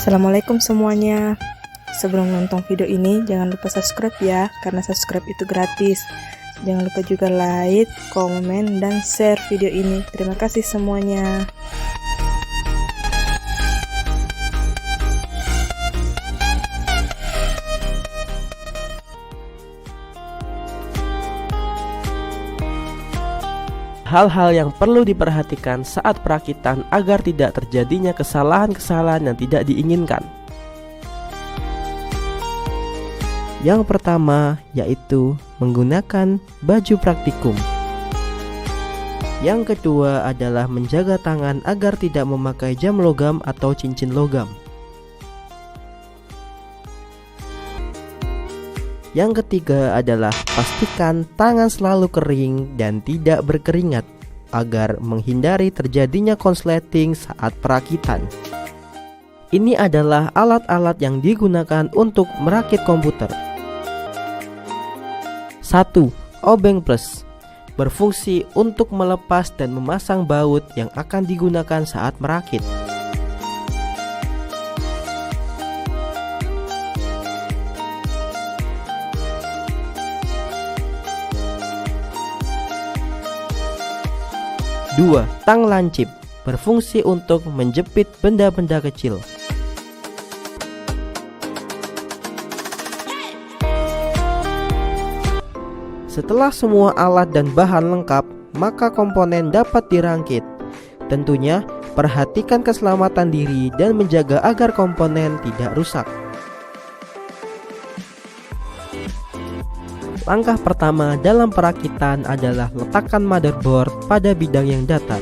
Assalamualaikum semuanya. Sebelum nonton video ini, jangan lupa subscribe ya, karena subscribe itu gratis. Jangan lupa juga like, komen, dan share video ini. Terima kasih semuanya. Hal-hal yang perlu diperhatikan saat perakitan agar tidak terjadinya kesalahan-kesalahan yang tidak diinginkan. Yang pertama yaitu menggunakan baju praktikum. Yang kedua adalah menjaga tangan agar tidak memakai jam logam atau cincin logam. Yang ketiga adalah pastikan tangan selalu kering dan tidak berkeringat agar menghindari terjadinya konsleting saat perakitan. Ini adalah alat-alat yang digunakan untuk merakit komputer. 1. Obeng plus berfungsi untuk melepas dan memasang baut yang akan digunakan saat merakit. 2. Tang lancip berfungsi untuk menjepit benda-benda kecil. Setelah semua alat dan bahan lengkap, maka komponen dapat dirangkit. Tentunya, perhatikan keselamatan diri dan menjaga agar komponen tidak rusak. Langkah pertama dalam perakitan adalah letakkan motherboard pada bidang yang datar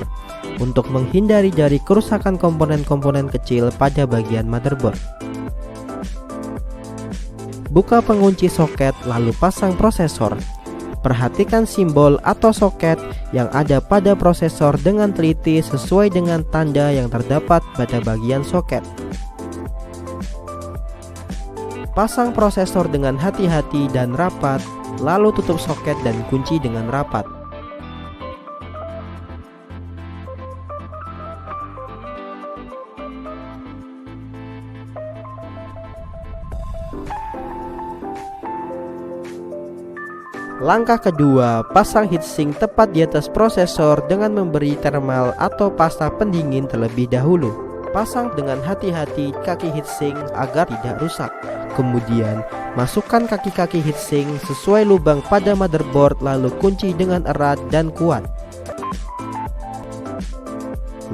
untuk menghindari dari kerusakan komponen-komponen kecil pada bagian motherboard. Buka pengunci soket lalu pasang prosesor. Perhatikan simbol atau soket yang ada pada prosesor dengan teliti sesuai dengan tanda yang terdapat pada bagian soket. Pasang prosesor dengan hati-hati dan rapat, lalu tutup soket dan kunci dengan rapat. Langkah kedua, pasang heatsink tepat di atas prosesor dengan memberi thermal atau pasta pendingin terlebih dahulu. Pasang dengan hati-hati kaki heatsink agar tidak rusak. Kemudian, masukkan kaki-kaki heatsink sesuai lubang pada motherboard lalu kunci dengan erat dan kuat.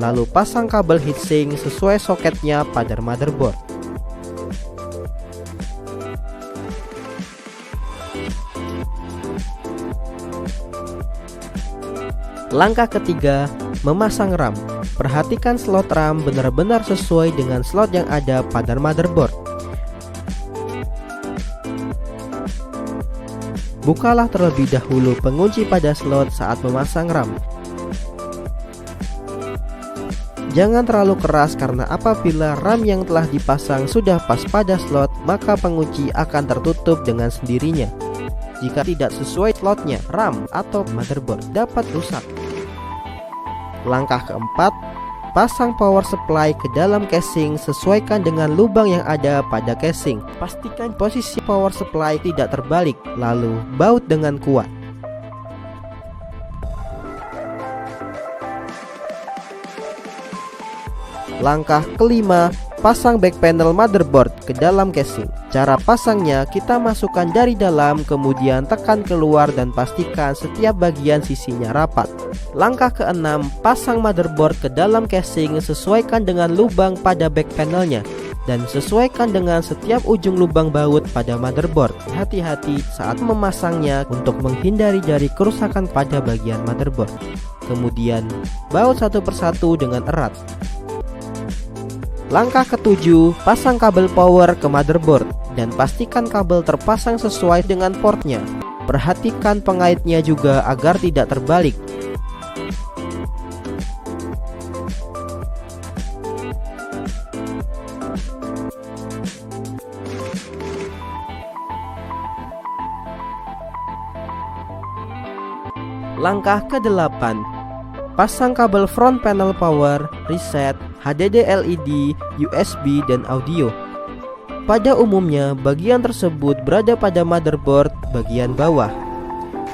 Lalu pasang kabel heatsink sesuai soketnya pada motherboard. Langkah ketiga, memasang RAM. Perhatikan slot RAM benar-benar sesuai dengan slot yang ada pada motherboard. Bukalah terlebih dahulu pengunci pada slot saat memasang RAM. Jangan terlalu keras karena apabila RAM yang telah dipasang sudah pas pada slot, maka pengunci akan tertutup dengan sendirinya. Jika tidak sesuai slotnya, RAM atau motherboard dapat rusak. Langkah keempat, pasang power supply ke dalam casing sesuaikan dengan lubang yang ada pada casing. Pastikan posisi power supply tidak terbalik, lalu baut dengan kuat. Langkah kelima, pasang back panel motherboard ke dalam casing. Cara pasangnya, kita masukkan dari dalam, kemudian tekan keluar dan pastikan setiap bagian sisinya rapat. Langkah keenam, pasang motherboard ke dalam casing sesuaikan dengan lubang pada back panelnya dan sesuaikan dengan setiap ujung lubang baut pada motherboard. Hati-hati saat memasangnya untuk menghindari dari kerusakan pada bagian motherboard. Kemudian, baut satu persatu dengan erat. Langkah ketujuh, pasang kabel power ke motherboard dan pastikan kabel terpasang sesuai dengan portnya. Perhatikan pengaitnya juga agar tidak terbalik. Langkah ke-8, pasang kabel front panel power, reset, HDD LED, USB, dan audio. Pada umumnya, bagian tersebut berada pada motherboard bagian bawah.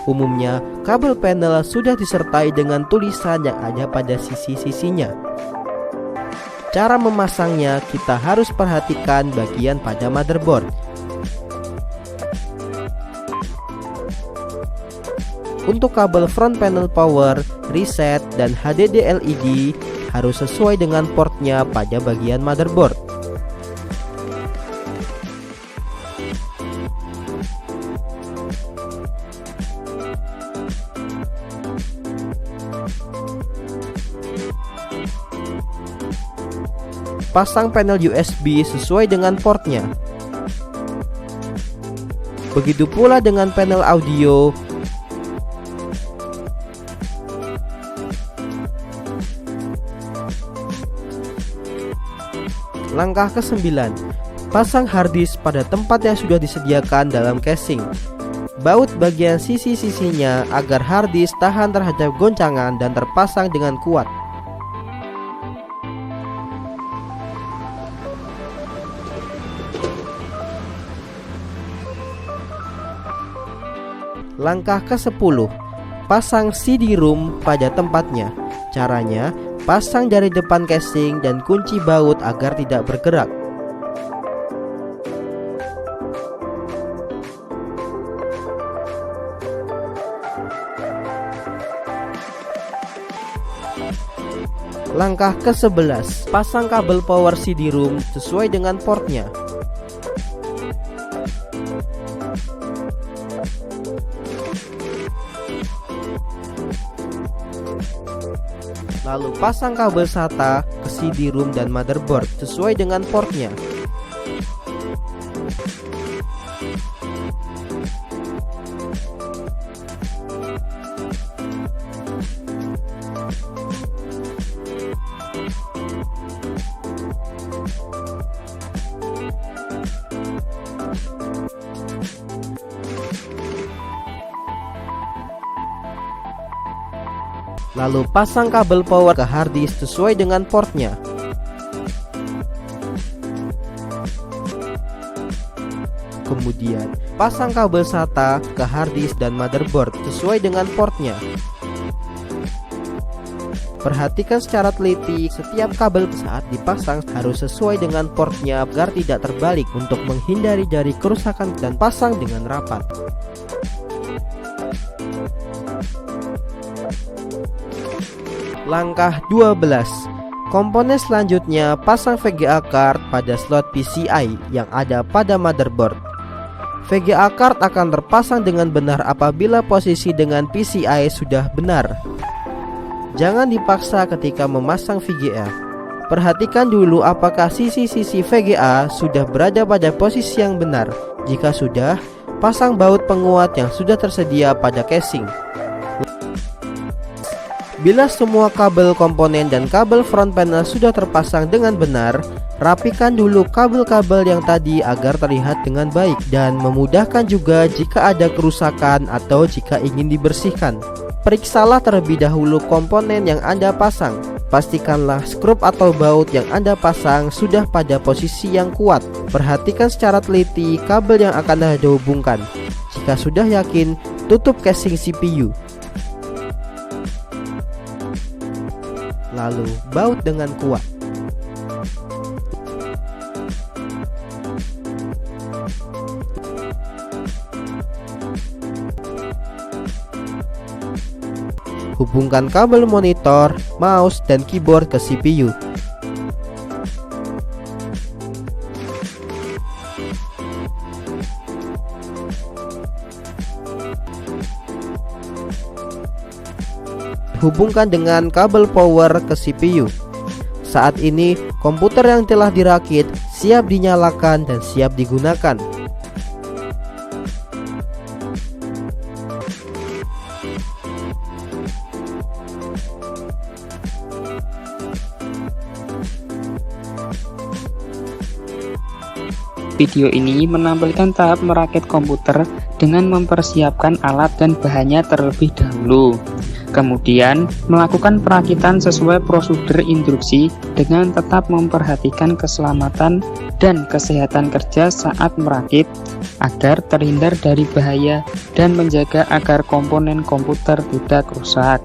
Umumnya, kabel panel sudah disertai dengan tulisan yang ada pada sisi-sisinya. Cara memasangnya, kita harus perhatikan bagian pada motherboard. Untuk kabel front panel power, reset, dan HDD LED harus sesuai dengan portnya pada bagian motherboard. Pasang panel USB sesuai dengan portnya. Begitu pula dengan panel audio. Langkah ke-9, pasang harddisk pada tempat yang sudah disediakan dalam casing. Baut bagian sisi-sisinya agar harddisk tahan terhadap goncangan dan terpasang dengan kuat. Langkah ke-10, pasang CD-ROM pada tempatnya. Caranya, pasang dari depan casing dan kunci baut agar tidak bergerak. Langkah ke-11, pasang kabel power CD-ROM sesuai dengan portnya. Lalu pasang kabel SATA ke CD-ROM dan motherboard sesuai dengan portnya. Lalu pasang kabel power ke harddisk sesuai dengan portnya. Kemudian pasang kabel SATA ke harddisk dan motherboard sesuai dengan portnya. Perhatikan secara teliti setiap kabel saat dipasang harus sesuai dengan portnya agar tidak terbalik untuk menghindari dari kerusakan, dan pasang dengan rapat. Langkah 12, komponen selanjutnya pasang VGA card pada slot PCI yang ada pada motherboard. VGA card akan terpasang dengan benar apabila posisi dengan PCI sudah benar. Jangan dipaksa ketika memasang VGA. Perhatikan dulu apakah sisi-sisi VGA sudah berada pada posisi yang benar. Jika sudah, pasang baut penguat yang sudah tersedia pada casing. Bila semua kabel komponen dan kabel front panel sudah terpasang dengan benar, rapikan dulu kabel-kabel yang tadi agar terlihat dengan baik dan memudahkan juga jika ada kerusakan atau jika ingin dibersihkan. Periksalah terlebih dahulu komponen yang Anda pasang. Pastikanlah skrup atau baut yang Anda pasang sudah pada posisi yang kuat. Perhatikan secara teliti kabel yang akan Anda hubungkan. Jika sudah yakin, tutup casing CPU. Lalu baut dengan kuat. Hubungkan kabel monitor, mouse, dan keyboard ke CPU. Hubungkan dengan kabel power ke CPU. Saat ini komputer yang telah dirakit siap dinyalakan dan siap digunakan. Video ini menampilkan tahap merakit komputer dengan mempersiapkan alat dan bahannya terlebih dahulu. Kemudian, melakukan perakitan sesuai prosedur instruksi dengan tetap memperhatikan keselamatan dan kesehatan kerja saat merakit agar terhindar dari bahaya dan menjaga agar komponen komputer tidak rusak.